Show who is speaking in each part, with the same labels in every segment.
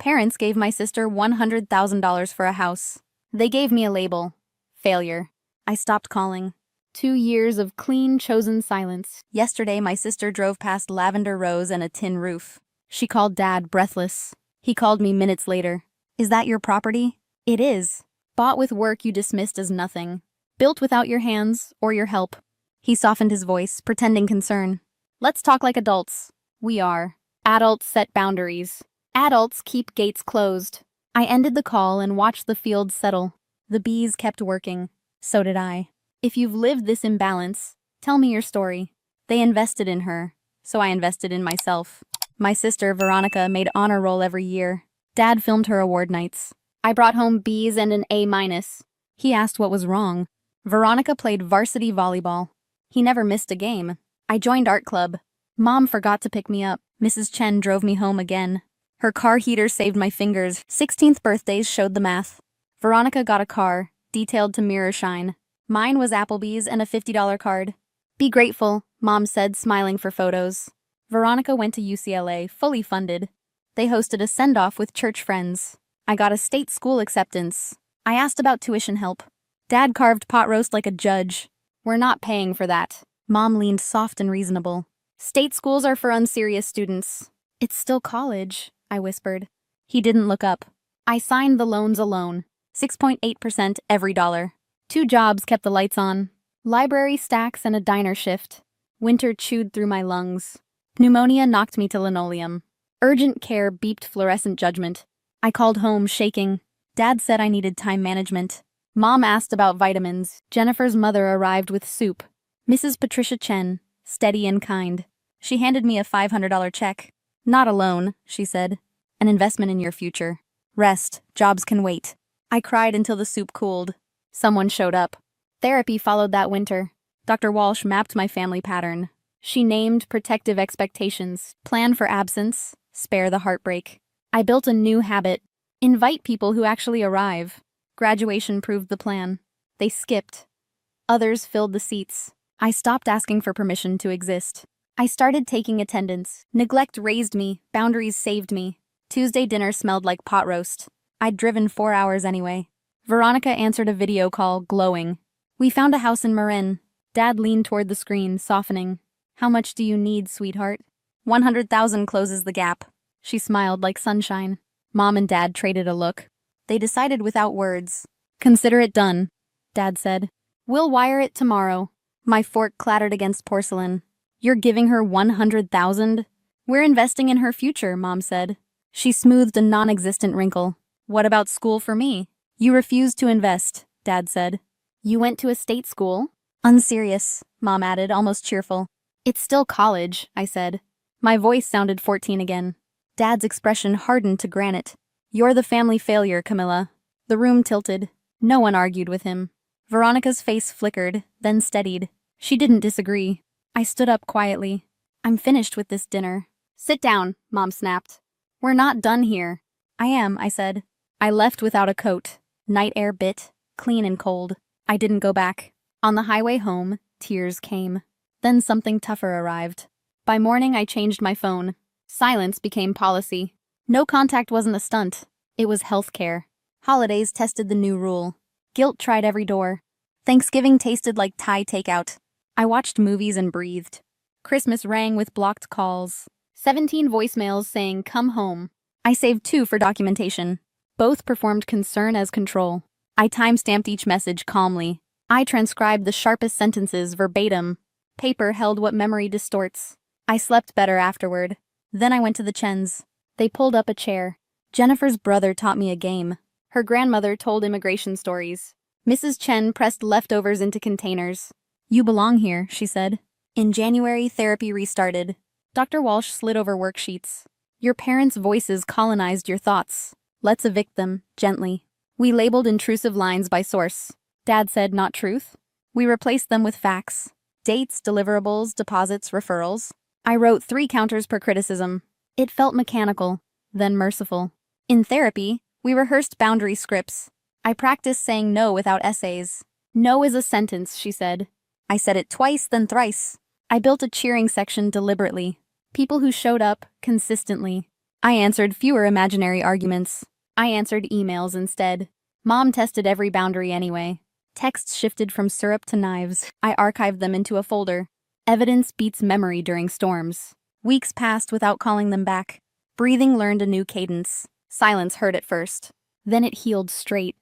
Speaker 1: Parents gave my sister $100,000 for a house. They gave me a label. Failure. I stopped calling. 2 years of clean, chosen silence. Yesterday, my sister drove past lavender rose and a tin roof. She called Dad, breathless. He called me minutes later. Is that your property? It is. Bought with work you dismissed as nothing. Built without your hands or your help. He softened his voice, pretending concern. Let's talk like adults. We are. Adults set boundaries. Adults keep gates closed. I ended the call and watched the field settle. The bees kept working. So did I. If you've lived this imbalance, tell me your story. They invested in her, so I invested in myself. My sister, Veronica, made honor roll every year. Dad filmed her award nights. I brought home B's and an A-. He asked what was wrong. Veronica played varsity volleyball. He never missed a game. I joined art club. Mom forgot to pick me up. Mrs. Chen drove me home again. Her car heater saved my fingers. 16th birthdays showed the math. Veronica got a car, detailed to mirror shine. Mine was Applebee's and a $50 card. Be grateful, Mom said, smiling for photos. Veronica went to UCLA, fully funded. They hosted a send-off with church friends. I got a state school acceptance. I asked about tuition help. Dad carved pot roast like a judge. We're not paying for that. Mom leaned soft and reasonable. State schools are for unserious students. It's still college, I whispered. He didn't look up. I signed the loans alone. 6.8% every dollar. 2 jobs kept the lights on. Library stacks and a diner shift. Winter chewed through my lungs. Pneumonia knocked me to linoleum. Urgent care beeped fluorescent judgment. I called home, shaking. Dad said I needed time management. Mom asked about vitamins. Jennifer's mother arrived with soup. Mrs. Patricia Chen, steady and kind. She handed me a $500 check. Not a loan, she said. An investment in your future. Rest, jobs can wait. I cried until the soup cooled. Someone showed up. Therapy followed that winter. Dr. Walsh mapped my family pattern. She named protective expectations, plan for absence, spare the heartbreak. I built a new habit. Invite people who actually arrive. Graduation proved the plan. They skipped. Others filled the seats. I stopped asking for permission to exist. I started taking attendance. Neglect raised me, boundaries saved me. Tuesday dinner smelled like pot roast. I'd driven 4 hours anyway. Veronica answered a video call, glowing. We found a house in Marin. Dad leaned toward the screen, softening. How much do you need, sweetheart? 100,000 closes the gap. She smiled like sunshine. Mom and Dad traded a look. They decided without words. Consider it done, Dad said. We'll wire it tomorrow. My fork clattered against porcelain. You're giving her 100,000? We're investing in her future, Mom said. She smoothed a non-existent wrinkle. What about school for me? You refused to invest, Dad said. You went to a state school? Unserious, Mom added, almost cheerful. It's still college, I said. My voice sounded 14 again. Dad's expression hardened to granite. You're the family failure, Camilla. The room tilted. No one argued with him. Veronica's face flickered, then steadied. She didn't disagree. I stood up quietly. I'm finished with this dinner. Sit down, Mom snapped. We're not done here. I am, I said. I left without a coat. Night air bit, clean and cold. I didn't go back. On the highway home, tears came. Then something tougher arrived. By morning, I changed my phone. Silence became policy. No contact wasn't a stunt. It was healthcare. Holidays tested the new rule. Guilt tried every door. Thanksgiving tasted like Thai takeout. I watched movies and breathed. Christmas rang with blocked calls. 17 voicemails saying, come home. I saved 2 for documentation. Both performed concern as control. I time-stamped each message calmly. I transcribed the sharpest sentences verbatim. Paper held what memory distorts. I slept better afterward. Then I went to the Chens. They pulled up a chair. Jennifer's brother taught me a game. Her grandmother told immigration stories. Mrs. Chen pressed leftovers into containers. You belong here, she said. In January, therapy restarted. Dr. Walsh slid over worksheets. Your parents' voices colonized your thoughts. Let's evict them, gently. We labeled intrusive lines by source. Dad said, not truth. We replaced them with facts. Dates, deliverables, deposits, referrals. I wrote 3 counters per criticism. It felt mechanical, then merciful. In therapy, we rehearsed boundary scripts. I practiced saying no without essays. No is a sentence, she said. I said it twice, then thrice. I built a cheering section deliberately. People who showed up, consistently. I answered fewer imaginary arguments. I answered emails instead. Mom tested every boundary anyway. Texts shifted from syrup to knives. I archived them into a folder. Evidence beats memory during storms. Weeks passed without calling them back. Breathing learned a new cadence. Silence hurt at first. Then it healed straight.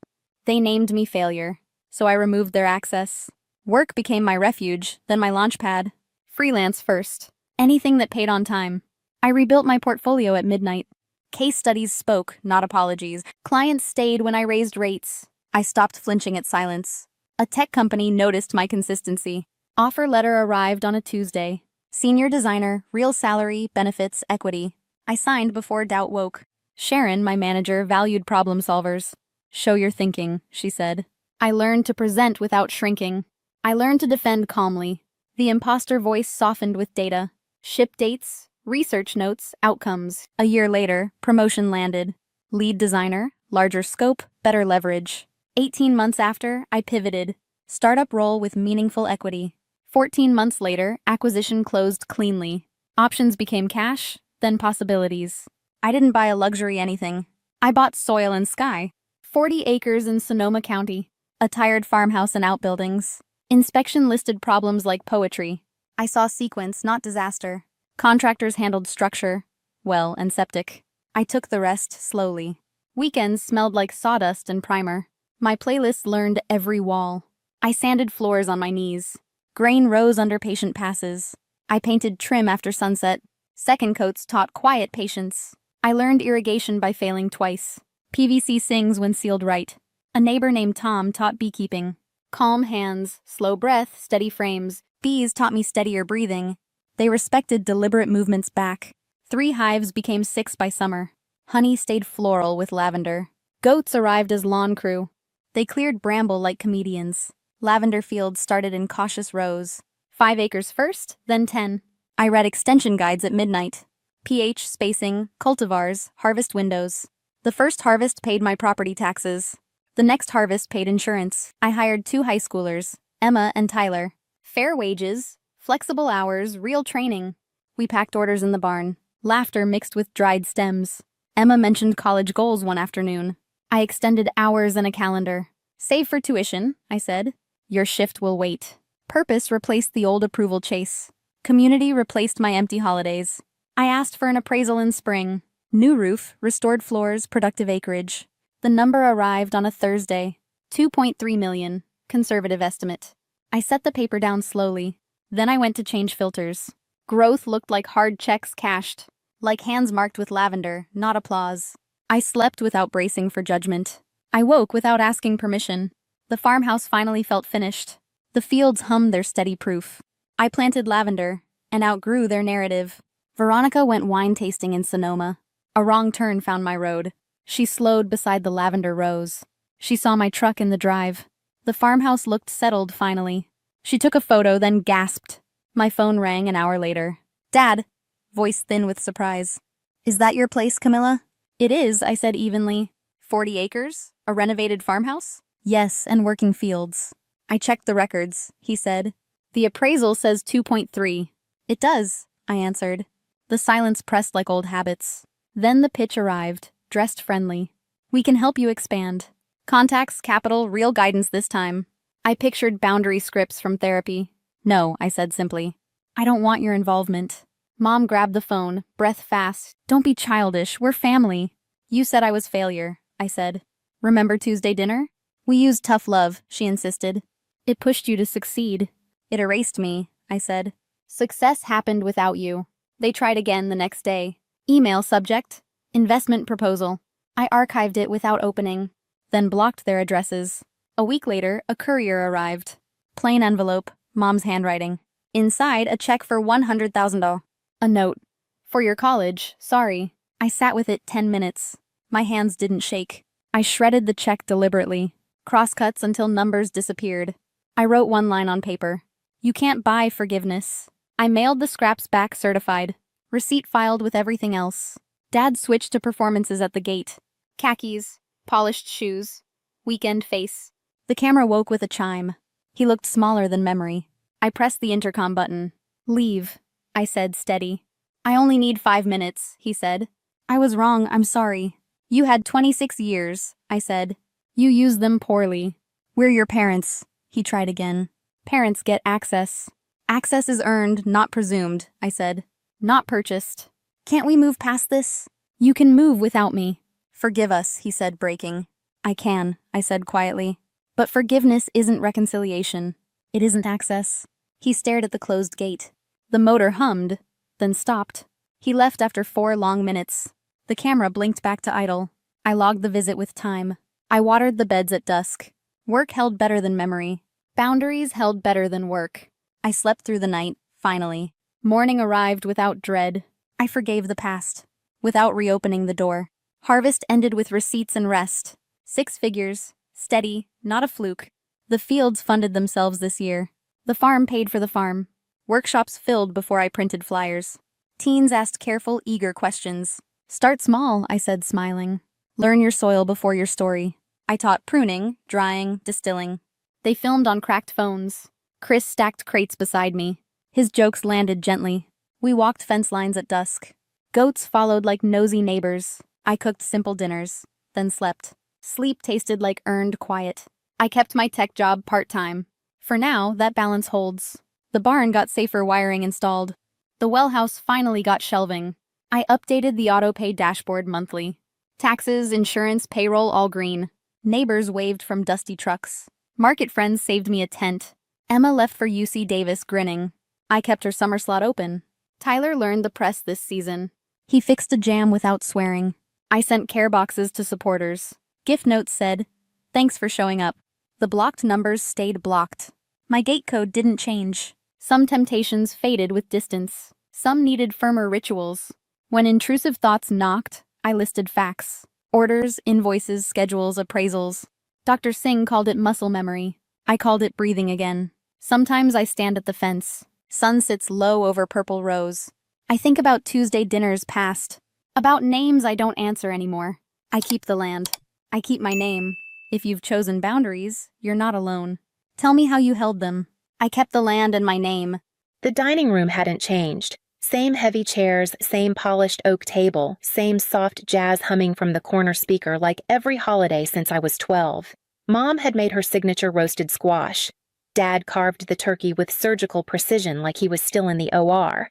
Speaker 1: They named me failure, so I removed their access. Work became my refuge, then my launchpad. Freelance first. Anything that paid on time. I rebuilt my portfolio at midnight. Case studies spoke, not apologies. Clients stayed when I raised rates. I stopped flinching at silence. A tech company noticed my consistency. Offer letter arrived on a Tuesday. Senior designer, real salary, benefits, equity. I signed before doubt woke. Sharon, my manager, valued problem solvers. Show your thinking, she said. I learned to present without shrinking. I learned to defend calmly. The imposter voice softened with data. Ship dates, research notes, outcomes. A year later, promotion landed. Lead designer, larger scope, better leverage. 18 months after, I pivoted. Startup role with meaningful equity. 14 months later, acquisition closed cleanly. Options became cash, then possibilities. I didn't buy a luxury anything. I bought soil and sky. 40 acres in Sonoma County. A tired farmhouse and outbuildings. Inspection listed problems like poetry. I saw sequence, not disaster. Contractors handled structure, well, and septic. I took the rest slowly. Weekends smelled like sawdust and primer. My playlist learned every wall. I sanded floors on my knees. Grain rose under patient passes. I painted trim after sunset. Second coats taught quiet patience. I learned irrigation by failing twice. PVC sings when sealed right. A neighbor named Tom taught beekeeping. Calm hands, slow breath, steady frames. Bees taught me steadier breathing. They respected deliberate movements back. 3 hives became 6 by summer. Honey stayed floral with lavender. Goats arrived as lawn crew. They cleared bramble like comedians. Lavender fields started in cautious rows. 5 acres first, then 10. I read extension guides at midnight. pH, spacing, cultivars, harvest windows. The first harvest paid my property taxes. The next harvest paid insurance. I hired 2 high schoolers, Emma and Tyler. Fair wages, flexible hours, real training. We packed orders in the barn. Laughter mixed with dried stems. Emma mentioned college goals one afternoon. I extended hours in a calendar. Save for tuition, I said. Your shift will wait. Purpose replaced the old approval chase. Community replaced my empty holidays. I asked for an appraisal in spring. New roof, restored floors, productive acreage. The number arrived on a Thursday. 2.3 million, conservative estimate. I set the paper down slowly. Then I went to change filters. Growth looked like hard checks cashed. Like hands marked with lavender, not applause. I slept without bracing for judgment. I woke without asking permission. The farmhouse finally felt finished. The fields hummed their steady proof. I planted lavender, and outgrew their narrative. Veronica went wine tasting in Sonoma. A wrong turn found my road. She slowed beside the lavender rows. She saw my truck in the drive. The farmhouse looked settled finally. She took a photo, then gasped. My phone rang an hour later. Dad, voice thin with surprise. Is that your place, Camilla? It is, I said evenly. 40 acres? A renovated farmhouse? Yes, and working fields. I checked the records, he said. The appraisal says 2.3. It does, I answered. The silence pressed like old habits. Then the pitch arrived, dressed friendly. We can help you expand. Contacts, capital, real guidance this time. I pictured boundary scripts from therapy. No, I said simply. I don't want your involvement. Mom grabbed the phone, breath fast. Don't be childish, we're family. You said I was failure, I said. Remember Tuesday dinner? We used tough love, she insisted. It pushed you to succeed. It erased me, I said. Success happened without you. They tried again the next day. Email subject, investment proposal. I archived it without opening, then blocked their addresses. A week later, a courier arrived. Plain envelope, Mom's handwriting. Inside, a check for $100,000. A note. For your college, sorry. I sat with it 10 minutes. My hands didn't shake. I shredded the check deliberately. Crosscuts until numbers disappeared. I wrote one line on paper. You can't buy forgiveness. I mailed the scraps back certified. Receipt filed with everything else. Dad switched to performances at the gate. Khakis, polished shoes, weekend face. The camera woke with a chime. He looked smaller than memory. I pressed the intercom button. Leave, I said steady. I only need 5 minutes, he said. I was wrong, I'm sorry. You had 26 years, I said. You used them poorly. We're your parents, he tried again. Parents get access. Access is earned, not presumed, I said. Not purchased. Can't we move past this? You can move without me. Forgive us, he said, breaking. I can, I said quietly. But forgiveness isn't reconciliation. It isn't access. He stared at the closed gate. The motor hummed, then stopped. He left after 4 long minutes. The camera blinked back to idle. I logged the visit with time. I watered the beds at dusk. Work held better than memory. Boundaries held better than work. I slept through the night, finally. Morning arrived without dread. I forgave the past, without reopening the door. Harvest ended with receipts and rest. 6 figures, steady, not a fluke. The fields funded themselves this year. The farm paid for the farm. Workshops filled before I printed flyers. Teens asked careful, eager questions. Start small, I said, smiling. Learn your soil before your story. I taught pruning, drying, distilling. They filmed on cracked phones. Chris stacked crates beside me. His jokes landed gently. We walked fence lines at dusk. Goats followed like nosy neighbors. I cooked simple dinners, then slept. Sleep tasted like earned quiet. I kept my tech job part-time. For now, that balance holds. The barn got safer wiring installed. The well house finally got shelving. I updated the auto-pay dashboard monthly. Taxes, insurance, payroll, all green. Neighbors waved from dusty trucks. Market friends saved me a tent. Emma left for UC Davis grinning. I kept her summer slot open. Tyler learned the press this season. He fixed a jam without swearing. I sent care boxes to supporters. Gift notes said, "Thanks for showing up." The blocked numbers stayed blocked. My gate code didn't change. Some temptations faded with distance. Some needed firmer rituals. When intrusive thoughts knocked, I listed facts. Orders, invoices, schedules, appraisals. Dr. Singh called it muscle memory. I called it breathing again. Sometimes I stand at the fence. Sun sits low over purple rose. I think about Tuesday dinners past. About names I don't answer anymore. I keep the land. I keep my name. If you've chosen boundaries, you're not alone. Tell me how you held them. I kept the land and my name.
Speaker 2: The dining room hadn't changed. Same heavy chairs, same polished oak table, same soft jazz humming from the corner speaker like every holiday since I was 12. Mom had made her signature roasted squash. Dad carved the turkey with surgical precision like he was still in the OR.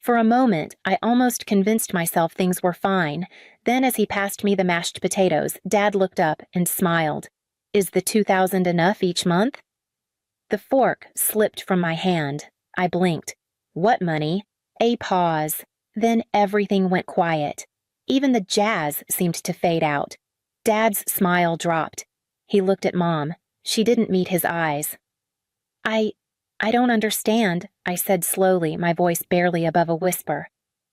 Speaker 2: For a moment, I almost convinced myself things were fine. Then as he passed me the mashed potatoes, Dad looked up and smiled. "Is the $2,000 enough each month?" The fork slipped from my hand. I blinked. What money? A pause. Then everything went quiet. Even the jazz seemed to fade out. Dad's smile dropped. He looked at Mom. She didn't meet his eyes. I don't understand, I said slowly, my voice barely above a whisper.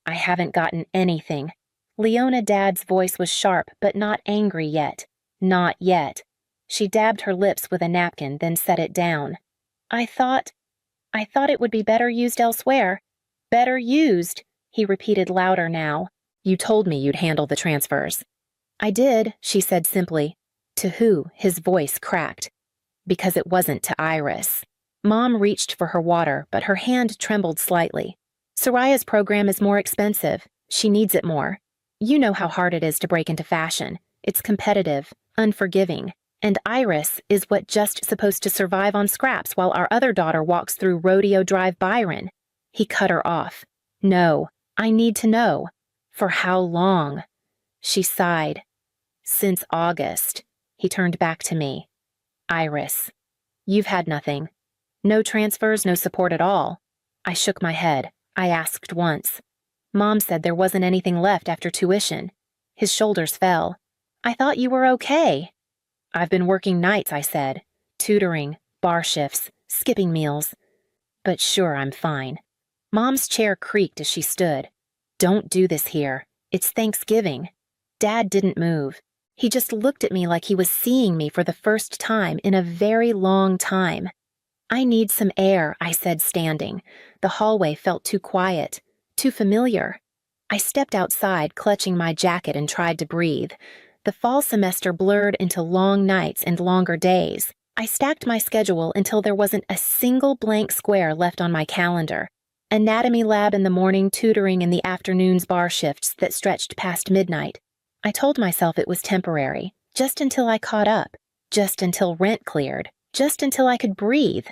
Speaker 2: I haven't gotten anything. Leona Dad's voice was sharp, but not angry yet. Not yet. She dabbed her lips with a napkin, then set it down. I thought it would be better used elsewhere. Better used, he repeated louder now. You told me you'd handle the transfers. I did, she said simply. To who? His voice cracked. Because it wasn't to Iris. Mom reached for her water, but her hand trembled slightly. Soraya's program is more expensive. She needs it more. You know how hard it is to break into fashion. It's competitive, unforgiving. And Iris is what just supposed to survive on scraps while our other daughter walks through Rodeo Drive Byron. He cut her off. No, I need to know. For how long? She sighed. Since August. He turned back to me. Iris, you've had nothing. No transfers, no support at all. I shook my head. I asked once. Mom said there wasn't anything left after tuition. His shoulders fell. I thought you were okay. I've been working nights, I said. Tutoring, bar shifts, skipping meals. But sure, I'm fine. Mom's chair creaked as she stood. Don't do this here. It's Thanksgiving. Dad didn't move. He just looked at me like he was seeing me for the first time in a very long time. I need some air, I said, standing. The hallway felt too quiet, too familiar. I stepped outside, clutching my jacket, and tried to breathe. The fall semester blurred into long nights and longer days. I stacked my schedule until there wasn't a single blank square left on my calendar. Anatomy lab in the morning, tutoring in the afternoon's bar shifts that stretched past midnight. I told myself it was temporary, just until I caught up, just until rent cleared, just until I could breathe.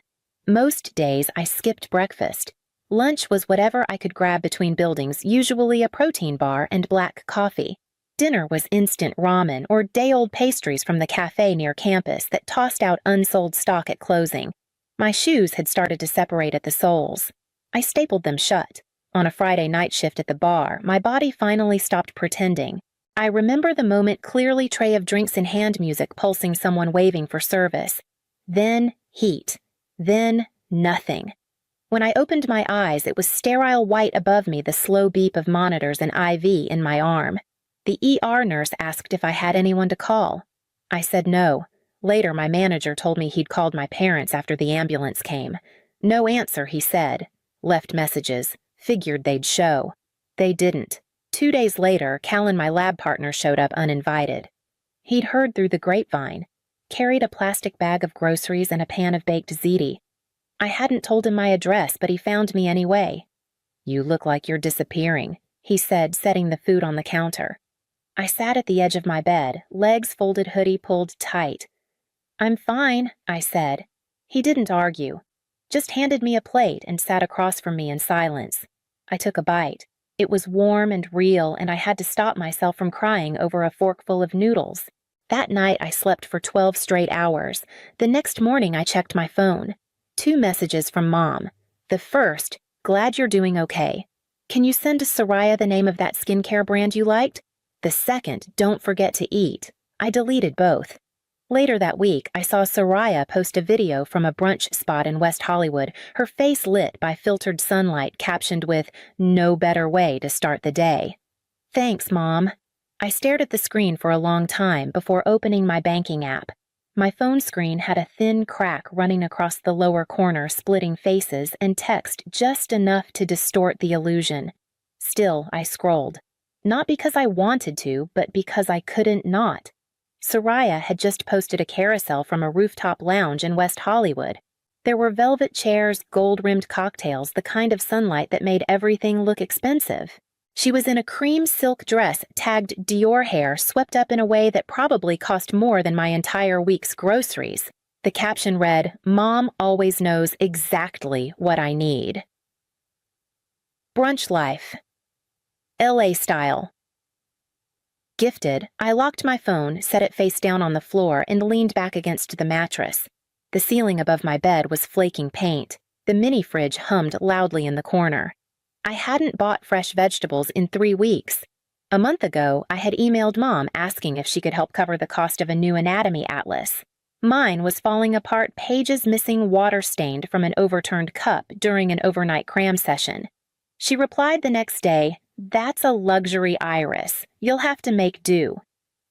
Speaker 2: Most days I skipped breakfast. Lunch was whatever I could grab between buildings, usually a protein bar and black coffee. Dinner was instant ramen or day-old pastries from the cafe near campus that tossed out unsold stock at closing. My shoes had started to separate at the soles. I stapled them shut. On a Friday night shift at the bar, my body finally stopped pretending. I remember the moment clearly, tray of drinks in hand music pulsing, someone waving for service. Then heat. Then nothing. When I opened my eyes, it was sterile white above me, the slow beep of monitors and IV in my arm. The ER nurse asked if I had anyone to call. I said no. Later, my manager told me he'd called my parents after the ambulance came. No answer, he said. Left messages. Figured they'd show. They didn't. 2 days later, Cal and my lab partner showed up uninvited. He'd heard through the grapevine. Carried a plastic bag of groceries and a pan of baked ziti. I hadn't told him my address, but he found me anyway. "You look like you're disappearing," he said, setting the food on the counter. I sat at the edge of my bed, legs folded, hoodie pulled tight. "I'm fine," I said. He didn't argue. Just handed me a plate and sat across from me in silence. I took a bite. It was warm and real, and I had to stop myself from crying over a forkful of noodles. That night I slept for 12 straight hours. The next morning I checked my phone. 2 messages from Mom. The first, "Glad you're doing okay. Can you send to Soraya the name of that skincare brand you liked?" The second, "Don't forget to eat." I deleted both. Later that week, I saw Soraya post a video from a brunch spot in West Hollywood, her face lit by filtered sunlight, captioned with, "No better way to start the day." "Thanks, Mom." I stared at the screen for a long time before opening my banking app. My phone screen had a thin crack running across the lower corner, splitting faces and text just enough to distort the illusion. Still, I scrolled. Not because I wanted to, but because I couldn't not. Soraya had just posted a carousel from a rooftop lounge in West Hollywood. There were velvet chairs, gold-rimmed cocktails, the kind of sunlight that made everything look expensive. She was in a cream silk dress tagged Dior hair, swept up in a way that probably cost more than my entire week's groceries. The caption read, "Mom always knows exactly what I need." Brunch life. LA style. Gifted, I locked my phone, set it face down on the floor, and leaned back against the mattress. The ceiling above my bed was flaking paint. The mini fridge hummed loudly in the corner. I hadn't bought fresh vegetables in 3 weeks. A month ago, I had emailed Mom asking if she could help cover the cost of a new anatomy atlas. Mine was falling apart, pages missing, water-stained from an overturned cup during an overnight cram session. She replied the next day, "That's a luxury iris. You'll have to make do."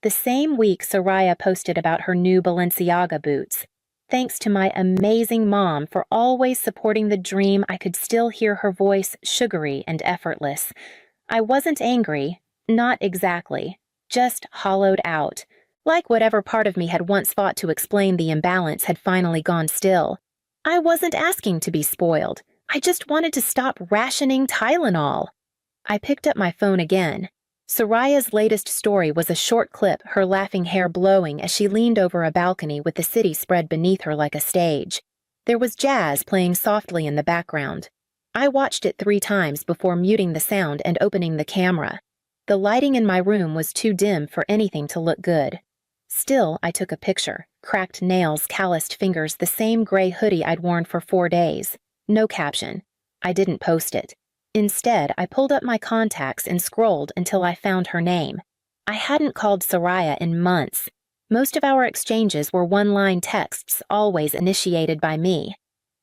Speaker 2: The same week, Soraya posted about her new Balenciaga boots. Thanks to my amazing mom for always supporting the dream, I could still hear her voice, sugary and effortless. I wasn't angry, not exactly, just hollowed out, like whatever part of me had once fought to explain the imbalance had finally gone still. I wasn't asking to be spoiled. I just wanted to stop rationing Tylenol. I picked up my phone again. Soraya's latest story was a short clip, her laughing hair blowing as she leaned over a balcony with the city spread beneath her like a stage. There was jazz playing softly in the background. I watched it 3 times before muting the sound and opening the camera. The lighting in my room was too dim for anything to look good. Still, I took a picture. Cracked nails, calloused fingers, the same gray hoodie I'd worn for 4 days. No caption. I didn't post it. Instead, I pulled up my contacts and scrolled until I found her name. I hadn't called Soraya in months. Most of our exchanges were one-line texts, always initiated by me.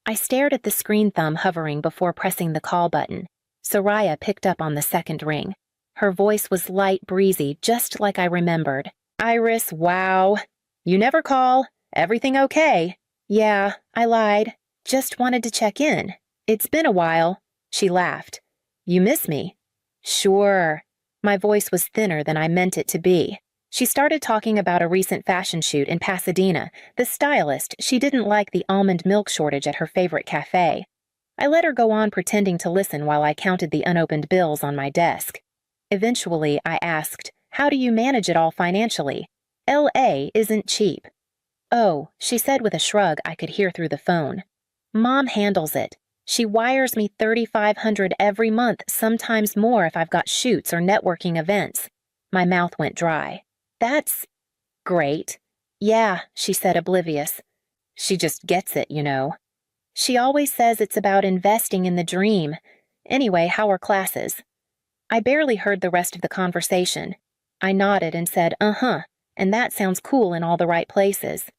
Speaker 2: I stared at the screen thumb hovering before pressing the call button. Soraya picked up on the second ring. Her voice was light, breezy, just like I remembered. "Iris, wow. You never call. Everything okay?" "Yeah, I lied. Just wanted to check in. It's been a while." She laughed. "You miss me?" "Sure." My voice was thinner than I meant it to be. She started talking about a recent fashion shoot in Pasadena. The stylist, she didn't like the almond milk shortage at her favorite cafe. I let her go on pretending to listen while I counted the unopened bills on my desk. Eventually, I asked, "How do you manage it all financially? LA isn't cheap." "Oh," she said with a shrug I could hear through the phone. "Mom handles it. She wires me $3,500 every month, sometimes more if I've got shoots or networking events." My mouth went dry. "That's great." "Yeah," she said, oblivious. "She just gets it, you know." "She always says it's about investing in the dream. Anyway, how are classes?" I barely heard the rest of the conversation. I nodded and said, "Uh-huh, and that sounds cool in all the right places."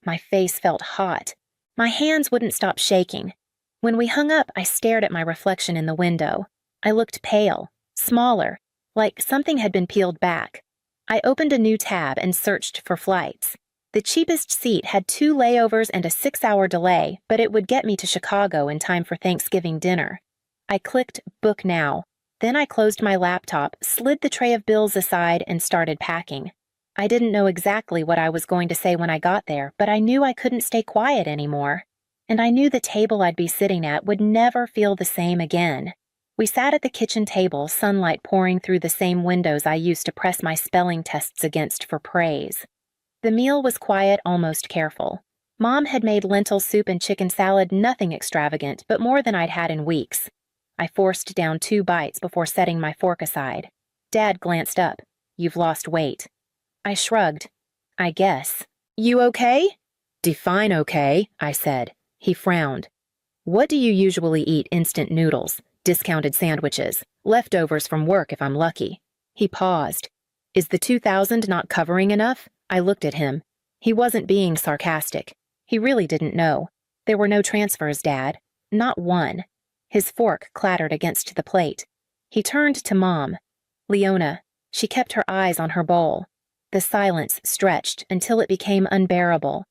Speaker 2: My face felt hot. My hands wouldn't stop shaking. When we hung up, I stared at my reflection in the window. I looked pale, smaller, like something had been peeled back. I opened a new tab and searched for flights. The cheapest seat had 2 layovers and a 6-hour delay, but it would get me to Chicago in time for Thanksgiving dinner. I clicked Book Now. Then I closed my laptop, slid the tray of bills aside, and started packing. I didn't know exactly what I was going to say when I got there, but I knew I couldn't stay quiet anymore. And I knew the table I'd be sitting at would never feel the same again. We sat at the kitchen table, sunlight pouring through the same windows I used to press my spelling tests against for praise. The meal was quiet, almost careful. Mom had made lentil soup and chicken salad, nothing extravagant, but more than I'd had in weeks. I forced down 2 bites before setting my fork aside. Dad glanced up. "You've lost weight." I shrugged. "I guess." "You okay?" "Define okay," I said. He frowned. "What do you usually eat? Instant noodles, discounted sandwiches, leftovers from work if I'm lucky." He paused. "Is the 2,000 not covering enough?" I looked at him. He wasn't being sarcastic. He really didn't know. "There were no transfers, Dad. Not one." His fork clattered against the plate. He turned to Mom. "Leona." She kept her eyes on her bowl. The silence stretched until it became unbearable.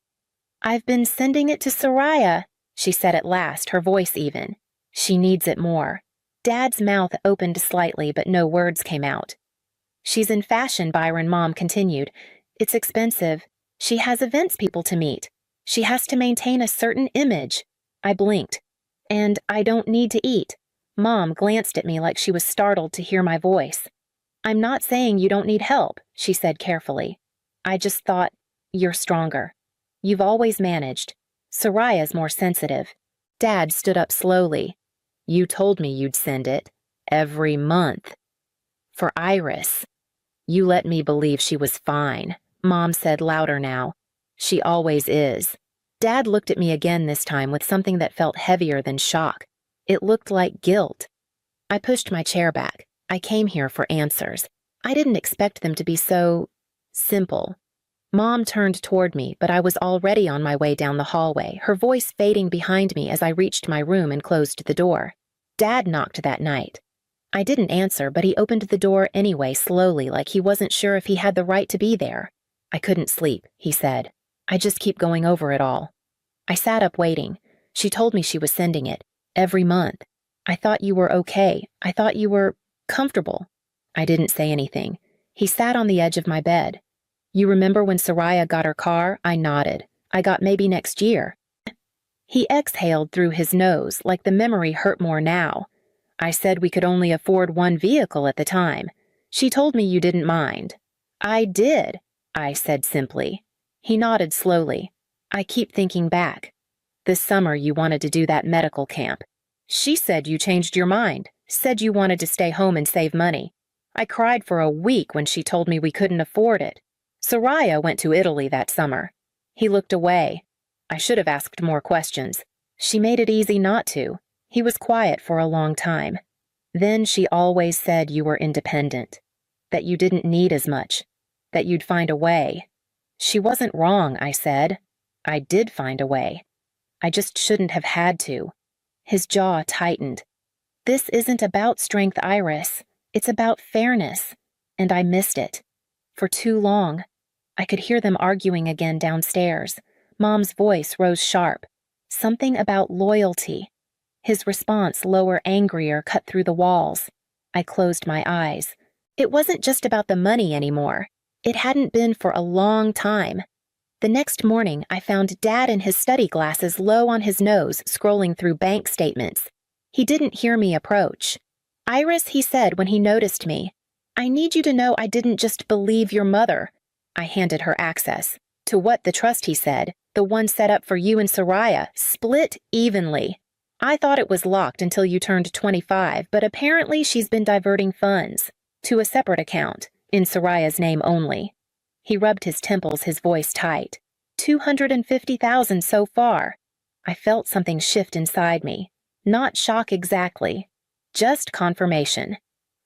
Speaker 2: "I've been sending it to Soraya," she said at last, her voice even. "She needs it more." Dad's mouth opened slightly, but no words came out. "She's in fashion," Byron, Mom continued. "It's expensive. She has events people to meet. She has to maintain a certain image." I blinked. "And I don't need to eat." Mom glanced at me like she was startled to hear my voice. "I'm not saying you don't need help," she said carefully. "I just thought, you're stronger. You've always managed. Soraya's more sensitive." Dad stood up slowly. "You told me you'd send it. Every month. For Iris. You let me believe she was fine," Mom said louder now. "She always is." Dad looked at me again this time with something that felt heavier than shock. It looked like guilt. I pushed my chair back. I came here for answers. I didn't expect them to be so simple. Mom turned toward me, but I was already on my way down the hallway, her voice fading behind me as I reached my room and closed the door. Dad knocked that night. I didn't answer, but he opened the door anyway, slowly, like he wasn't sure if he had the right to be there. "I couldn't sleep," he said. "I just keep going over it all." I sat up waiting. She told me she was sending it. Every month. "I thought you were okay. I thought you were comfortable." I didn't say anything. He sat on the edge of my bed. "You remember when Soraya got her car?" I nodded. "I got maybe next year." He exhaled through his nose, like the memory hurt more now. "I said we could only afford one vehicle at the time. She told me you didn't mind." "I did," I said simply. He nodded slowly. "I keep thinking back. This summer you wanted to do that medical camp. She said you changed your mind, said you wanted to stay home and save money. I cried for a week when she told me we couldn't afford it. Soraya went to Italy that summer." He looked away. I should have asked more questions. She made it easy not to. He was quiet for a long time. "Then she always said you were independent, that you didn't need as much, that you'd find a way." "She wasn't wrong," I said. "I did find a way. I just shouldn't have had to." His jaw tightened. "This isn't about strength, Iris. It's about fairness." And I missed it. For too long. I could hear them arguing again downstairs. Mom's voice rose sharp. Something about loyalty. His response, lower, angrier, cut through the walls. I closed my eyes. It wasn't just about the money anymore. It hadn't been for a long time. The next morning, I found Dad in his study glasses low on his nose, scrolling through bank statements. He didn't hear me approach. "Iris," he said when he noticed me, "I need you to know I didn't just believe your mother." I handed her access. "To what, the trust," he said, "the one set up for you and Soraya, split evenly. I thought it was locked until you turned 25, but apparently she's been diverting funds to a separate account, in Soraya's name only." He rubbed his temples, his voice tight. 250,000 so far. I felt something shift inside me. Not shock exactly. Just confirmation.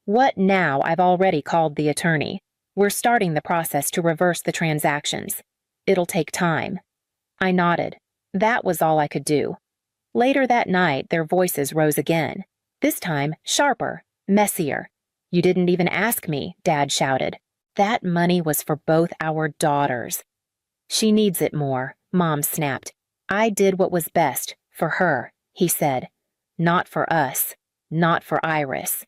Speaker 2: "What now?" I've already called the attorney. "We're starting the process to reverse the transactions. It'll take time." I nodded. That was all I could do. Later that night, their voices rose again. This time, sharper, messier. "You didn't even ask me," Dad shouted. "That money was for both our daughters." "She needs it more," Mom snapped. "I did what was best for her," he said. "Not for us. Not for Iris."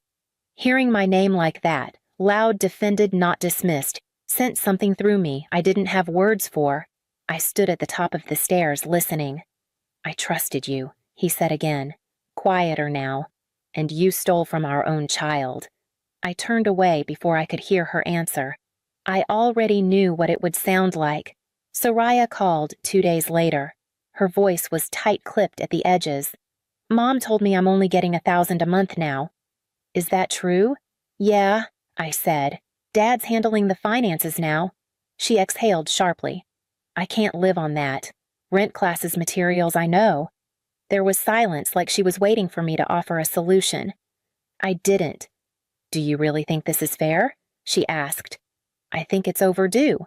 Speaker 2: Hearing my name like that, loud, defended, not dismissed, sent something through me I didn't have words for. I stood at the top of the stairs, listening. "I trusted you," he said again, quieter now. "And you stole from our own child." I turned away before I could hear her answer. I already knew what it would sound like. Soraya called 2 days later. Her voice was tight-clipped at the edges. "Mom told me I'm only getting 1,000 a month now." "Is that true?" "Yeah," I said. "Dad's handling the finances now." She exhaled sharply. "I can't live on that. Rent classes materials, I know." There was silence, like she was waiting for me to offer a solution. I didn't. "Do you really think this is fair?" she asked. "I think it's overdue."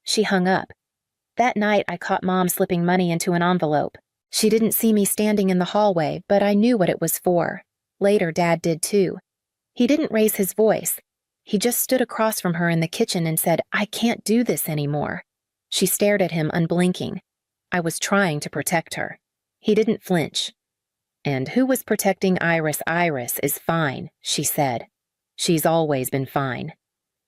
Speaker 2: She hung up. That night, I caught Mom slipping money into an envelope. She didn't see me standing in the hallway, but I knew what it was for. Later, Dad did too. He didn't raise his voice. He just stood across from her in the kitchen and said, "I can't do this anymore." She stared at him, unblinking. I was trying to protect her. He didn't flinch. "And who was protecting Iris? Iris is fine," she said. "She's always been fine."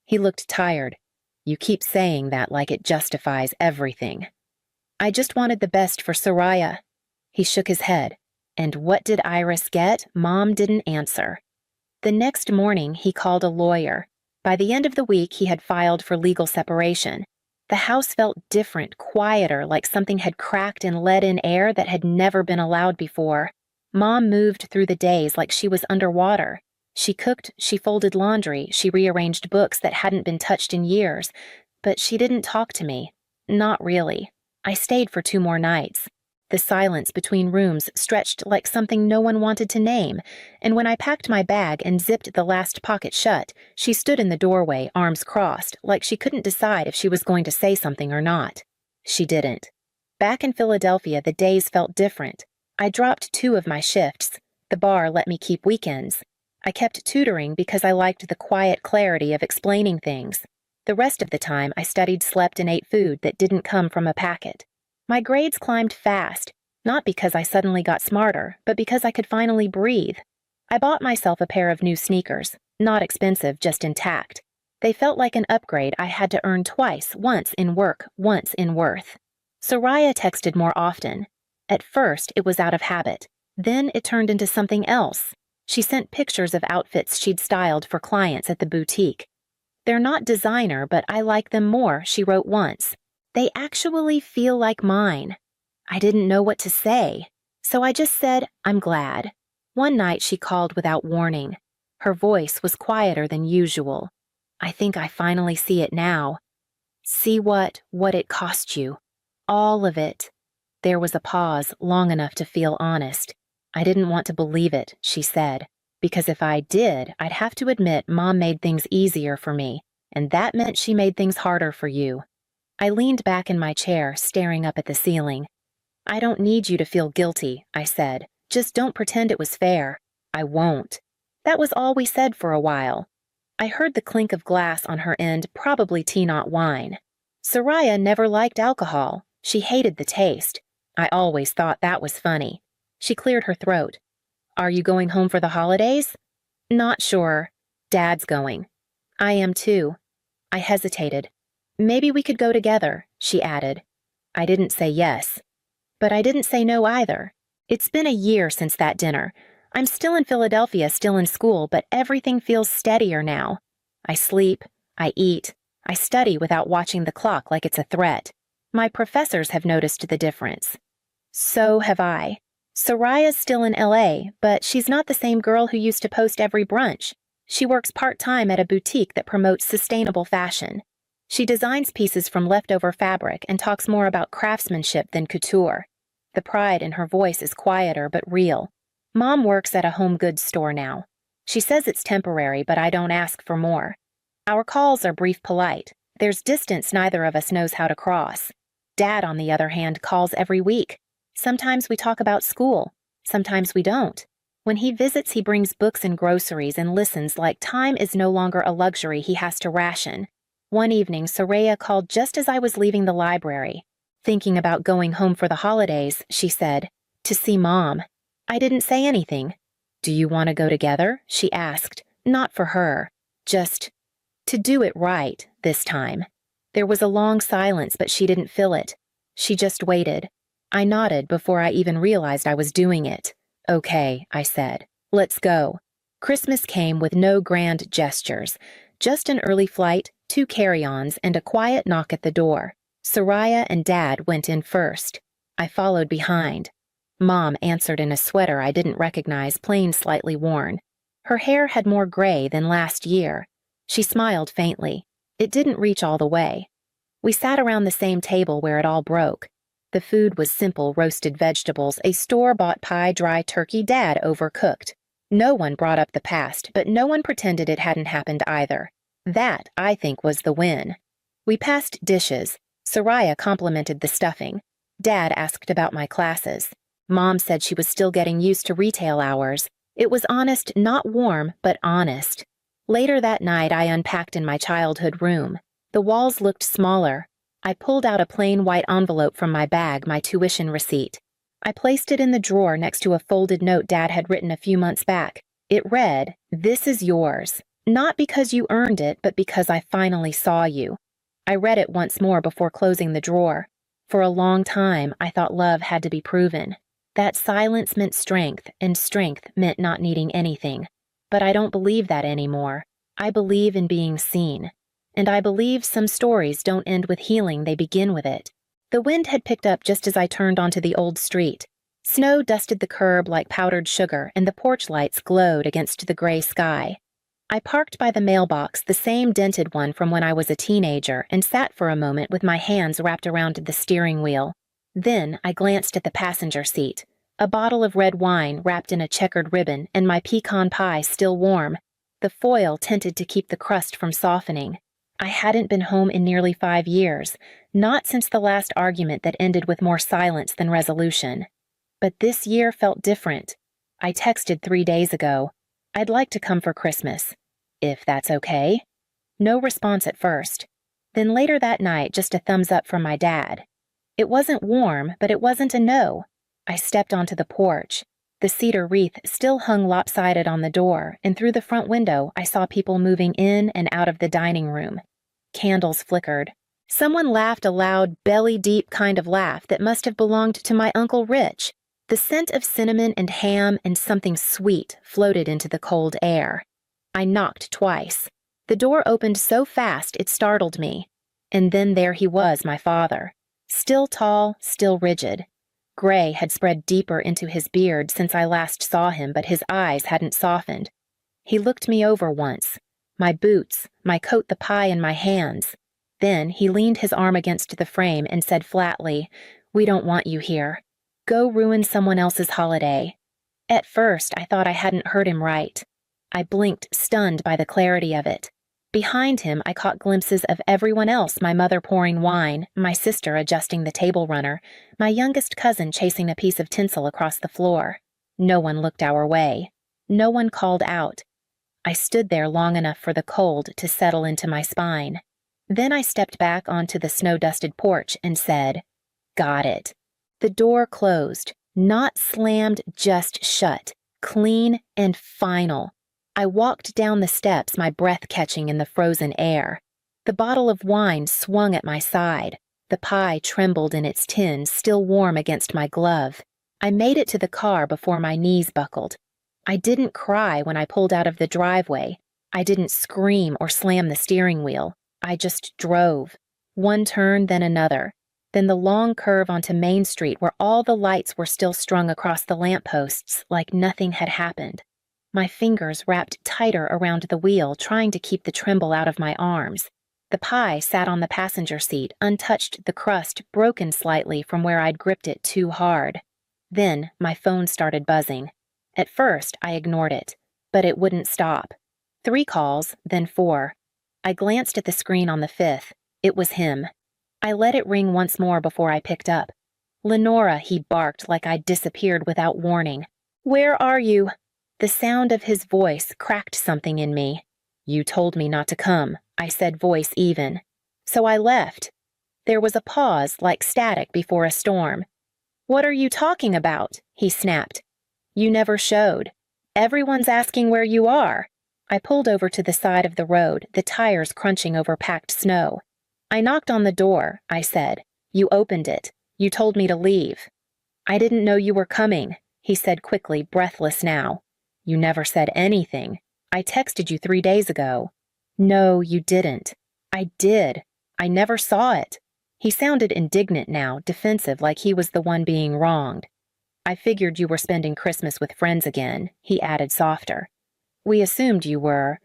Speaker 2: He looked tired. "You keep saying that like it justifies everything." "I just wanted the best for Soraya." He shook his head. And what did Iris get? Mom didn't answer. The next morning, he called a lawyer. By the end of the week, he had filed for legal separation. The house felt different, quieter, like something had cracked and let in air that had never been allowed before. Mom moved through the days like she was underwater. She cooked, she folded laundry, she rearranged books that hadn't been touched in years. But she didn't talk to me. Not really. I stayed for 2 more nights. The silence between rooms stretched like something no one wanted to name, and when I packed my bag and zipped the last pocket shut, she stood in the doorway, arms crossed, like she couldn't decide if she was going to say something or not. She didn't. Back in Philadelphia, the days felt different. I dropped 2 of my shifts. The bar let me keep weekends. I kept tutoring because I liked the quiet clarity of explaining things. The rest of the time, I studied, slept, and ate food that didn't come from a packet. My grades climbed fast, not because I suddenly got smarter, but because I could finally breathe. I bought myself a pair of new sneakers, not expensive, just intact. They felt like an upgrade I had to earn twice, once in work, once in worth. Soraya texted more often. At first, it was out of habit. Then it turned into something else. She sent pictures of outfits she'd styled for clients at the boutique. "They're not designer, but I like them more," she wrote once. "They actually feel like mine." I didn't know what to say, so I just said, "I'm glad." One night she called without warning. Her voice was quieter than usual. "I think I finally see it now." "See what it cost you. All of it." There was a pause long enough to feel honest. "I didn't want to believe it," she said, "because if I did, I'd have to admit Mom made things easier for me, and that meant she made things harder for you." I leaned back in my chair, staring up at the ceiling. "I don't need you to feel guilty," I said. "Just don't pretend it was fair." "I won't." That was all we said for a while. I heard the clink of glass on her end, probably tea-not wine. Soraya never liked alcohol. She hated the taste. I always thought that was funny. She cleared her throat. "Are you going home for the holidays?" "Not sure. Dad's going." "I am too." I hesitated. "Maybe we could go together," she added. I didn't say yes. But I didn't say no either. It's been a year since that dinner. I'm still in Philadelphia, still in school, but everything feels steadier now. I sleep, I eat, I study without watching the clock like it's a threat. My professors have noticed the difference. So have I. Soraya's still in LA, but she's not the same girl who used to post every brunch. She works part-time at a boutique that promotes sustainable fashion. She designs pieces from leftover fabric and talks more about craftsmanship than couture. The pride in her voice is quieter but real. Mom works at a home goods store now. She says it's temporary, but I don't ask for more. Our calls are brief, polite. There's distance neither of us knows how to cross. Dad, on the other hand, calls every week. Sometimes we talk about school. Sometimes we don't. When he visits, he brings books and groceries and listens like time is no longer a luxury he has to ration. One evening, Soraya called just as I was leaving the library. Thinking about going home for the holidays, she said, to see Mom. I didn't say anything. Do you want to go together? She asked. Not for her. Just to do it right this time. There was a long silence, but she didn't fill it. She just waited. I nodded before I even realized I was doing it. Okay, I said. Let's go. Christmas came with no grand gestures. Just an early flight, 2 carry-ons, and a quiet knock at the door. Soraya and Dad went in first. I followed behind. Mom answered in a sweater I didn't recognize, plain slightly worn. Her hair had more gray than last year. She smiled faintly. It didn't reach all the way. We sat around the same table where it all broke. The food was simple roasted vegetables, a store-bought pie, dry turkey Dad overcooked. No one brought up the past, but no one pretended it hadn't happened either. That, I think, was the win. We passed dishes. Soraya complimented the stuffing. Dad asked about my classes. Mom said she was still getting used to retail hours. It was honest, not warm, but honest. Later that night, I unpacked in my childhood room. The walls looked smaller. I pulled out a plain white envelope from my bag, my tuition receipt. I placed it in the drawer next to a folded note Dad had written a few months back. It read, "This is yours. Not because you earned it, but because I finally saw you." I read it once more before closing the drawer. For a long time, I thought love had to be proven. That silence meant strength, and strength meant not needing anything. But I don't believe that anymore. I believe in being seen. And I believe some stories don't end with healing, they begin with it. The wind had picked up just as I turned onto the old street. Snow dusted the curb like powdered sugar, and the porch lights glowed against the gray sky. I parked by the mailbox, the same dented one from when I was a teenager, and sat for a moment with my hands wrapped around the steering wheel. Then I glanced at the passenger seat. A bottle of red wine wrapped in a checkered ribbon, and my pecan pie still warm. The foil tinted to keep the crust from softening. I hadn't been home in nearly 5 years, not since the last argument that ended with more silence than resolution. But this year felt different. I texted 3 days ago. I'd like to come for Christmas, if that's okay. No response at first. Then later that night, just a thumbs up from my dad. It wasn't warm, but it wasn't a no. I stepped onto the porch. The cedar wreath still hung lopsided on the door, and through the front window I saw people moving in and out of the dining room. Candles flickered. Someone laughed a loud, belly-deep kind of laugh that must have belonged to my Uncle Rich. The scent of cinnamon and ham and something sweet floated into the cold air. I knocked twice. The door opened so fast it startled me. And then there he was, my father. Still tall, still rigid. Gray had spread deeper into his beard since I last saw him, but his eyes hadn't softened. He looked me over once. My boots, my coat, the pie in my hands. Then he leaned his arm against the frame and said flatly, "We don't want you here. Go ruin someone else's holiday." At first, I thought I hadn't heard him right. I blinked, stunned by the clarity of it. Behind him, I caught glimpses of everyone else, my mother pouring wine, my sister adjusting the table runner, my youngest cousin chasing a piece of tinsel across the floor. No one looked our way. No one called out. I stood there long enough for the cold to settle into my spine. Then I stepped back onto the snow-dusted porch and said, "Got it." The door closed, not slammed, just shut, clean and final. I walked down the steps, my breath catching in the frozen air. The bottle of wine swung at my side. The pie trembled in its tin, still warm against my glove. I made it to the car before my knees buckled. I didn't cry when I pulled out of the driveway. I didn't scream or slam the steering wheel. I just drove. One turn, then another. Then the long curve onto Main Street where all the lights were still strung across the lampposts like nothing had happened. My fingers wrapped tighter around the wheel, trying to keep the tremble out of my arms. The pie sat on the passenger seat, untouched, the crust broken slightly from where I'd gripped it too hard. Then my phone started buzzing. At first, I ignored it, but it wouldn't stop. 3 calls, then 4. I glanced at the screen on the 5th. It was him. I let it ring once more before I picked up. "Lenora," he barked like I'd disappeared without warning. "Where are you?" The sound of his voice cracked something in me. "You told me not to come," I said, voice even. "So I left." There was a pause like static before a storm. "What are you talking about?" he snapped. "You never showed. Everyone's asking where you are." I pulled over to the side of the road, the tires crunching over packed snow. "I knocked on the door," I said. "You opened it. You told me to leave." "I didn't know you were coming," he said quickly, breathless now. "You never said anything. I texted you 3 days ago." "No, you didn't." "I did. I never saw it." He sounded indignant now, defensive, like he was the one being wronged. "I figured you were spending Christmas with friends again," he added softer. "We assumed you were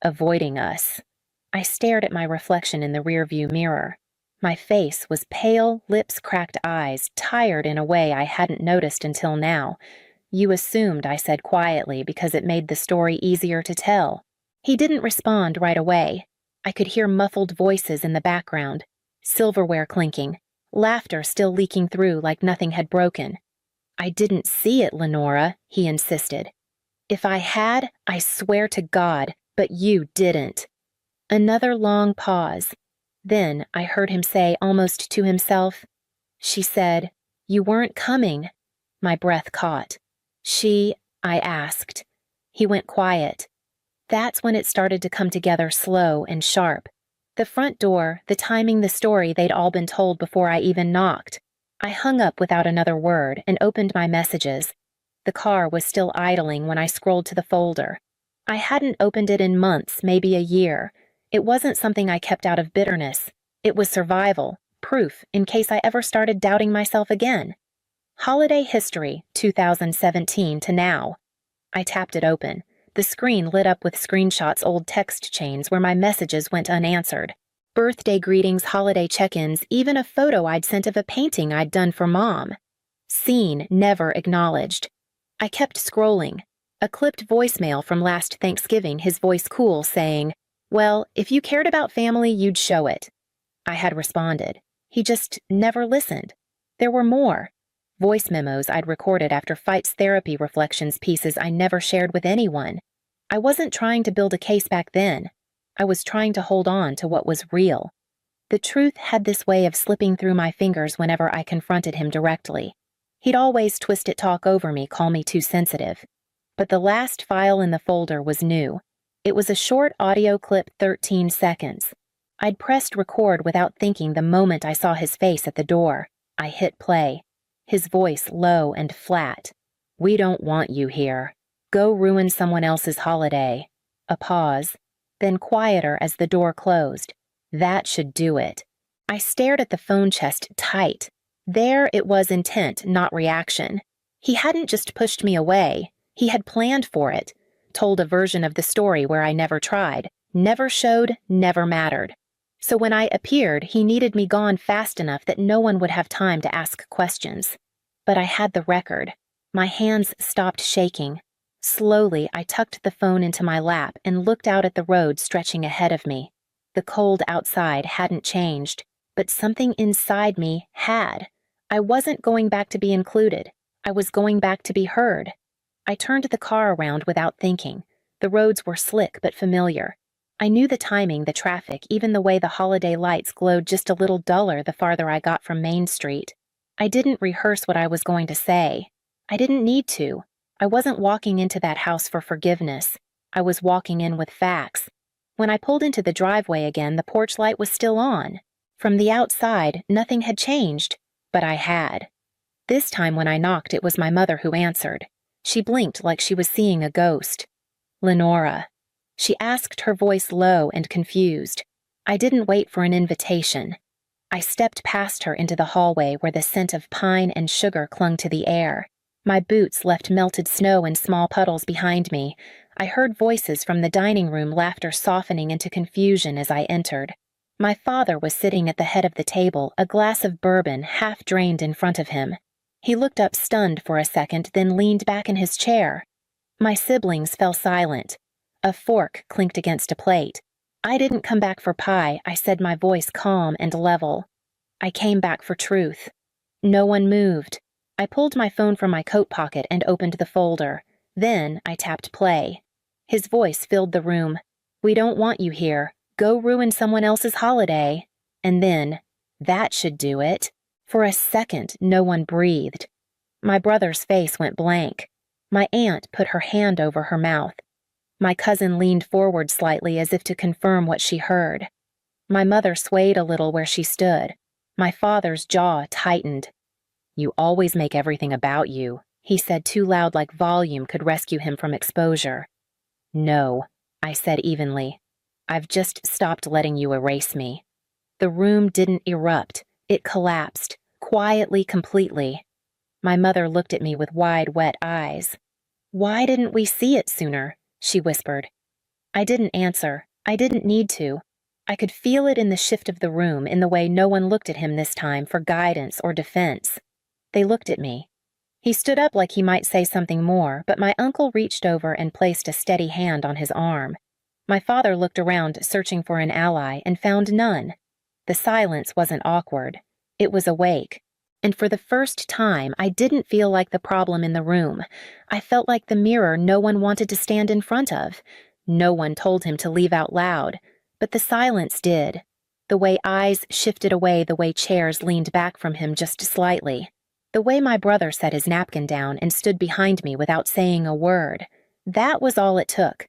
Speaker 2: avoiding us." I stared at my reflection in the rearview mirror. My face was pale, lips cracked, eyes, tired in a way I hadn't noticed until now. "You assumed," I said quietly, because it made the story easier to tell. He didn't respond right away. I could hear muffled voices in the background, silverware clinking, laughter still leaking through like nothing had broken. "I didn't see it, Lenora," he insisted. "If I had, I swear to God, but you didn't." Another long pause. Then I heard him say, almost to himself, "She said, you weren't coming." My breath caught. I asked. He went quiet. That's when it started to come together slow and sharp. The front door, the timing, the story they'd all been told before I even knocked. I hung up without another word and opened my messages. The car was still idling when I scrolled to the folder. I hadn't opened it in months, maybe a year. It wasn't something I kept out of bitterness. It was survival, proof in case I ever started doubting myself again. Holiday history, 2017 to now. I tapped it open. The screen lit up with screenshots, old text chains where my messages went unanswered. Birthday greetings, holiday check-ins, even a photo I'd sent of a painting I'd done for Mom. Seen, never acknowledged. I kept scrolling. A clipped voicemail from last Thanksgiving, his voice cool, saying, "Well, if you cared about family, you'd show it." I had responded. He just never listened. There were more. Voice memos I'd recorded after fights, therapy reflections, pieces I never shared with anyone. I wasn't trying to build a case back then. I was trying to hold on to what was real. The truth had this way of slipping through my fingers whenever I confronted him directly. He'd always twist it, talk over me, call me too sensitive. But the last file in the folder was new. It was a short audio clip, 13 seconds. I'd pressed record without thinking the moment I saw his face at the door. I hit play. His voice low and flat. "We don't want you here. Go ruin someone else's holiday." A pause. Then quieter as the door closed. "That should do it." I stared at the phone chest tight. There it was, intent, not reaction. He hadn't just pushed me away. He had planned for it. Told a version of the story where I never tried, never showed, never mattered. So when I appeared, he needed me gone fast enough that no one would have time to ask questions. But I had the record. My hands stopped shaking. Slowly, I tucked the phone into my lap and looked out at the road stretching ahead of me. The cold outside hadn't changed, but something inside me had. I wasn't going back to be included. I was going back to be heard. I turned the car around without thinking. The roads were slick but familiar. I knew the timing, the traffic, even the way the holiday lights glowed just a little duller the farther I got from Main Street. I didn't rehearse what I was going to say. I didn't need to. I wasn't walking into that house for forgiveness. I was walking in with facts. When I pulled into the driveway again, the porch light was still on. From the outside, nothing had changed, but I had. This time when I knocked, it was my mother who answered. She blinked like she was seeing a ghost. Lenora. She asked, her voice low and confused. I didn't wait for an invitation. I stepped past her into the hallway where the scent of pine and sugar clung to the air. My boots left melted snow in small puddles behind me. I heard voices from the dining room, laughter softening into confusion as I entered. My father was sitting at the head of the table, a glass of bourbon half drained in front of him. He looked up stunned for a second, then leaned back in his chair. My siblings fell silent. A fork clinked against a plate. I didn't come back for pie, I said, my voice calm and level. I came back for truth. No one moved. I pulled my phone from my coat pocket and opened the folder. Then I tapped play. His voice filled the room. We don't want you here. Go ruin someone else's holiday. And then, that should do it. For a second, no one breathed. My brother's face went blank. My aunt put her hand over her mouth. My cousin leaned forward slightly as if to confirm what she heard. My mother swayed a little where she stood. My father's jaw tightened. You always make everything about you, he said, too loud like volume could rescue him from exposure. No, I said evenly. I've just stopped letting you erase me. The room didn't erupt. It collapsed, quietly, completely. My mother looked at me with wide, wet eyes. Why didn't we see it sooner? She whispered. I didn't answer. I didn't need to. I could feel it in the shift of the room, in the way no one looked at him this time for guidance or defense. They looked at me. He stood up like he might say something more, but my uncle reached over and placed a steady hand on his arm. My father looked around, searching for an ally, and found none. The silence wasn't awkward. It was awake. And for the first time, I didn't feel like the problem in the room. I felt like the mirror no one wanted to stand in front of. No one told him to leave out loud, but the silence did. The way eyes shifted away, the way chairs leaned back from him just slightly. The way my brother set his napkin down and stood behind me without saying a word. That was all it took.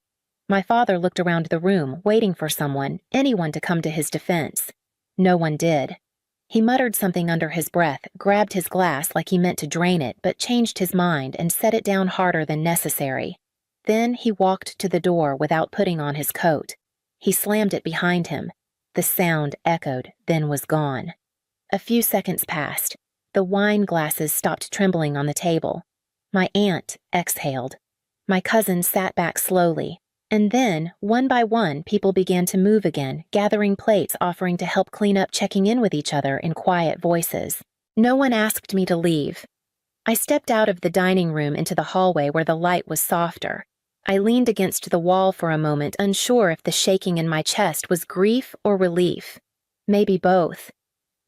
Speaker 2: My father looked around the room, waiting for someone, anyone to come to his defense. No one did. He muttered something under his breath, grabbed his glass like he meant to drain it, but changed his mind and set it down harder than necessary. Then he walked to the door without putting on his coat. He slammed it behind him. The sound echoed, then was gone. A few seconds passed. The wine glasses stopped trembling on the table. My aunt exhaled. My cousin sat back slowly. And then, one by one, people began to move again, gathering plates, offering to help clean up, checking in with each other in quiet voices. No one asked me to leave. I stepped out of the dining room into the hallway where the light was softer. I leaned against the wall for a moment, unsure if the shaking in my chest was grief or relief. Maybe both.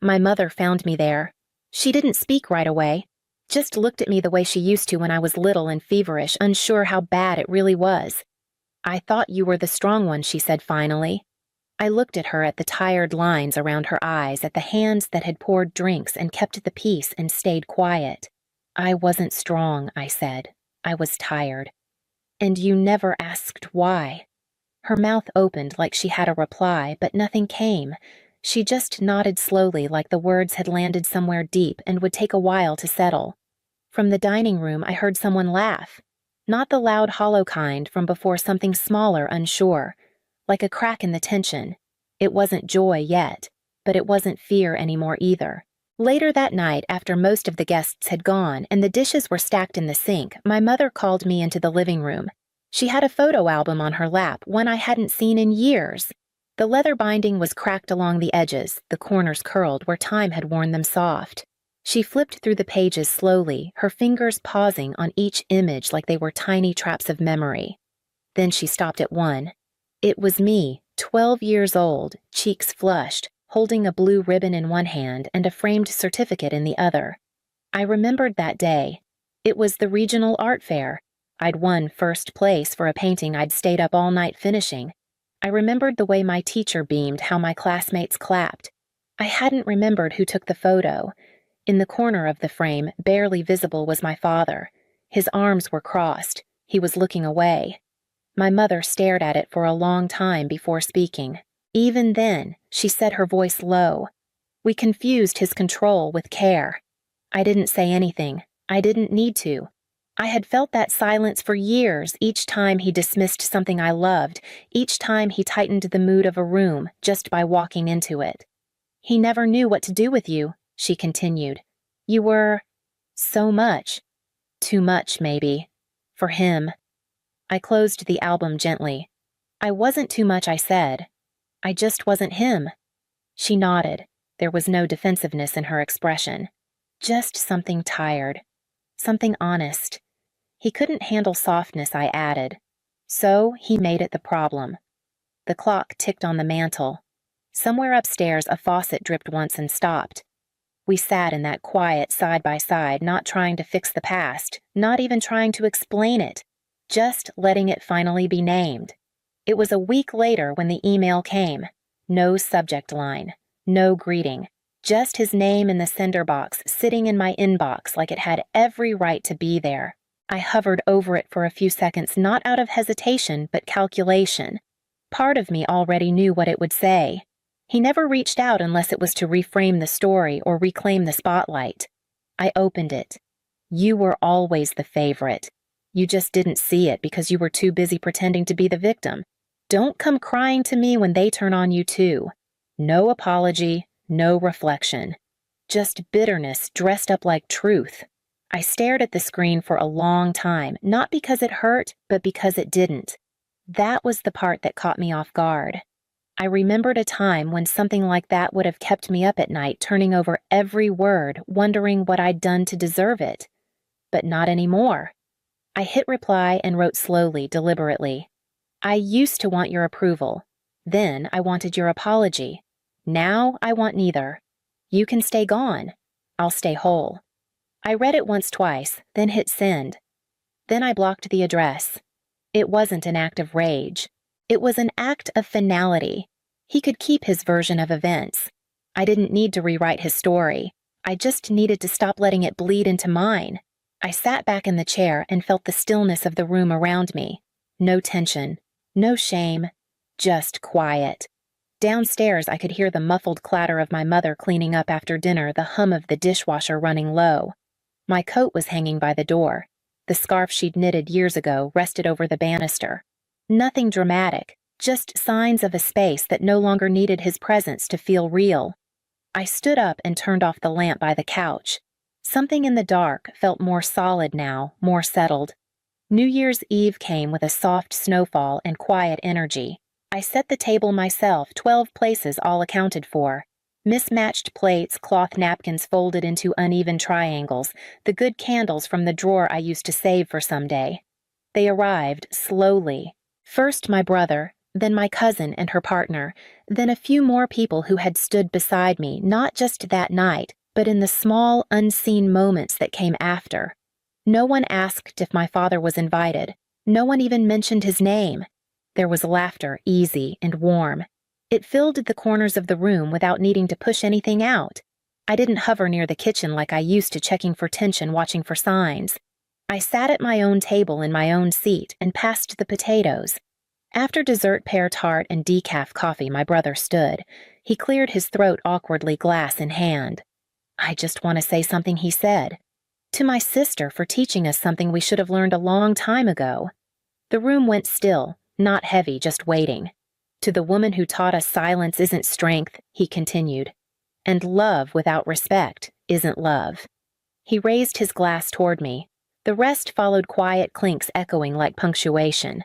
Speaker 2: My mother found me there. She didn't speak right away, just looked at me the way she used to when I was little and feverish, unsure how bad it really was. I thought you were the strong one, she said finally. I looked at her, at the tired lines around her eyes, at the hands that had poured drinks and kept the peace and stayed quiet. I wasn't strong, I said. I was tired. And you never asked why. Her mouth opened like she had a reply, but nothing came. She just nodded slowly like the words had landed somewhere deep and would take a while to settle. From the dining room, I heard someone laugh. Not the loud, hollow kind from before, something smaller, unsure. Like a crack in the tension. It wasn't joy yet, but it wasn't fear anymore either. Later that night, after most of the guests had gone and the dishes were stacked in the sink, my mother called me into the living room. She had a photo album on her lap, one I hadn't seen in years. The leather binding was cracked along the edges, the corners curled where time had worn them soft. She flipped through the pages slowly, her fingers pausing on each image like they were tiny traps of memory. Then she stopped at one. It was me, 12 years old, cheeks flushed, holding a blue ribbon in one hand and a framed certificate in the other. I remembered that day. It was the regional art fair. I'd won first place for a painting I'd stayed up all night finishing. I remembered the way my teacher beamed, how my classmates clapped. I hadn't remembered who took the photo. In the corner of the frame, barely visible, was my father. His arms were crossed. He was looking away. My mother stared at it for a long time before speaking. Even then, she said, her voice low, We confused his control with care. I didn't say anything. I didn't need to. I had felt that silence for years each time he dismissed something I loved, each time he tightened the mood of a room just by walking into it. He never knew what to do with you, she continued. You were so much. Too much, maybe. For him. I closed the album gently. I wasn't too much, I said. I just wasn't him. She nodded. There was no defensiveness in her expression. Just something tired. Something honest. He couldn't handle softness, I added. So he made it the problem. The clock ticked on the mantel. Somewhere upstairs, a faucet dripped once and stopped. We sat in that quiet side by side, not trying to fix the past, not even trying to explain it, just letting it finally be named. It was a week later when the email came. No subject line, no greeting, just his name in the sender box sitting in my inbox like it had every right to be there. I hovered over it for a few seconds, not out of hesitation, but calculation. Part of me already knew what it would say. He never reached out unless it was to reframe the story or reclaim the spotlight. I opened it. You were always the favorite. You just didn't see it because you were too busy pretending to be the victim. Don't come crying to me when they turn on you too. No apology, no reflection. Just bitterness dressed up like truth. I stared at the screen for a long time, not because it hurt, but because it didn't. That was the part that caught me off guard. I remembered a time when something like that would have kept me up at night, turning over every word, wondering what I'd done to deserve it. But not anymore. I hit reply and wrote slowly, deliberately. I used to want your approval. Then I wanted your apology. Now I want neither. You can stay gone. I'll stay whole. I read it once, twice, then hit send. Then I blocked the address. It wasn't an act of rage. It was an act of finality. He could keep his version of events. I didn't need to rewrite his story. I just needed to stop letting it bleed into mine. I sat back in the chair and felt the stillness of the room around me. No tension, no shame, just quiet. Downstairs, I could hear the muffled clatter of my mother cleaning up after dinner, the hum of the dishwasher running low. My coat was hanging by the door. The scarf she'd knitted years ago rested over the banister. Nothing dramatic, just signs of a space that no longer needed his presence to feel real. I stood up and turned off the lamp by the couch. Something in the dark felt more solid now, more settled. New Year's Eve came with a soft snowfall and quiet energy. I set the table myself, 12 places all accounted for. Mismatched plates, cloth napkins folded into uneven triangles, the good candles from the drawer I used to save for someday. They arrived slowly. First my brother, then my cousin and her partner, then a few more people who had stood beside me, not just that night, but in the small, unseen moments that came after. No one asked if my father was invited. No one even mentioned his name. There was laughter, easy and warm. It filled the corners of the room without needing to push anything out. I didn't hover near the kitchen like I used to, checking for tension, watching for signs. I sat at my own table in my own seat and passed the potatoes. After dessert pear tart and decaf coffee, my brother stood. He cleared his throat awkwardly, glass in hand. I just want to say something, he said. To my sister for teaching us something we should have learned a long time ago. The room went still, not heavy, just waiting. To the woman who taught us silence isn't strength, he continued. And love without respect isn't love. He raised his glass toward me. The rest followed, quiet clinks echoing like punctuation.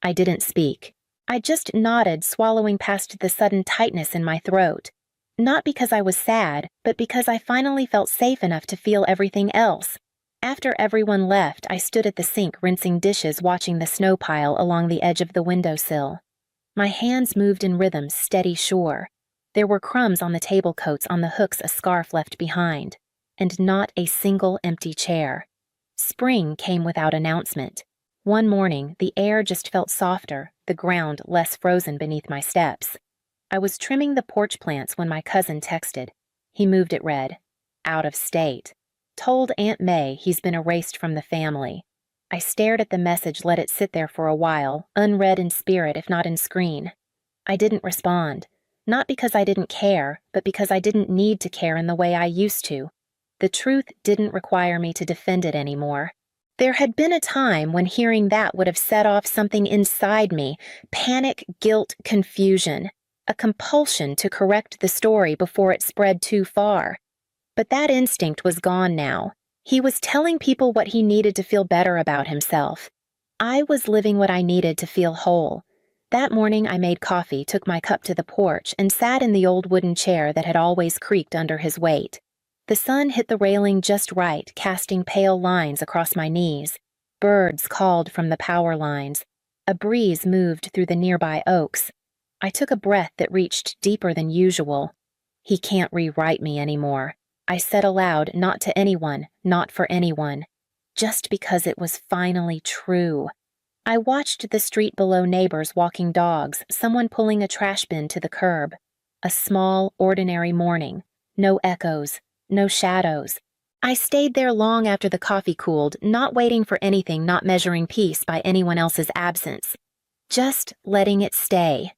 Speaker 2: I didn't speak. I just nodded, swallowing past the sudden tightness in my throat. Not because I was sad, but because I finally felt safe enough to feel everything else. After everyone left, I stood at the sink rinsing dishes, watching the snow pile along the edge of the windowsill. My hands moved in rhythm, steady, sure. There were crumbs on the table coats, on the hooks a scarf left behind, and not a single empty chair. Spring came without announcement. One morning, the air just felt softer, the ground less frozen beneath my steps. I was trimming the porch plants when my cousin texted. He moved it read, "Out of state. Told Aunt May he's been erased from the family." I stared at the message, let it sit there for a while, unread in spirit if not in screen. I didn't respond. Not because I didn't care, but because I didn't need to care in the way I used to. The truth didn't require me to defend it anymore. There had been a time when hearing that would have set off something inside me: panic, guilt, confusion, a compulsion to correct the story before it spread too far. But that instinct was gone now. He was telling people what he needed to feel better about himself. I was living what I needed to feel whole. That morning I made coffee, took my cup to the porch, and sat in the old wooden chair that had always creaked under his weight. The sun hit the railing just right, casting pale lines across my knees. Birds called from the power lines. A breeze moved through the nearby oaks. I took a breath that reached deeper than usual. He can't rewrite me anymore. I said aloud, not to anyone, not for anyone. Just because it was finally true. I watched the street below neighbors walking dogs, someone pulling a trash bin to the curb. A small, ordinary morning. No echoes. No shadows. I stayed there long after the coffee cooled, not waiting for anything, not measuring peace by anyone else's absence. Just letting it stay.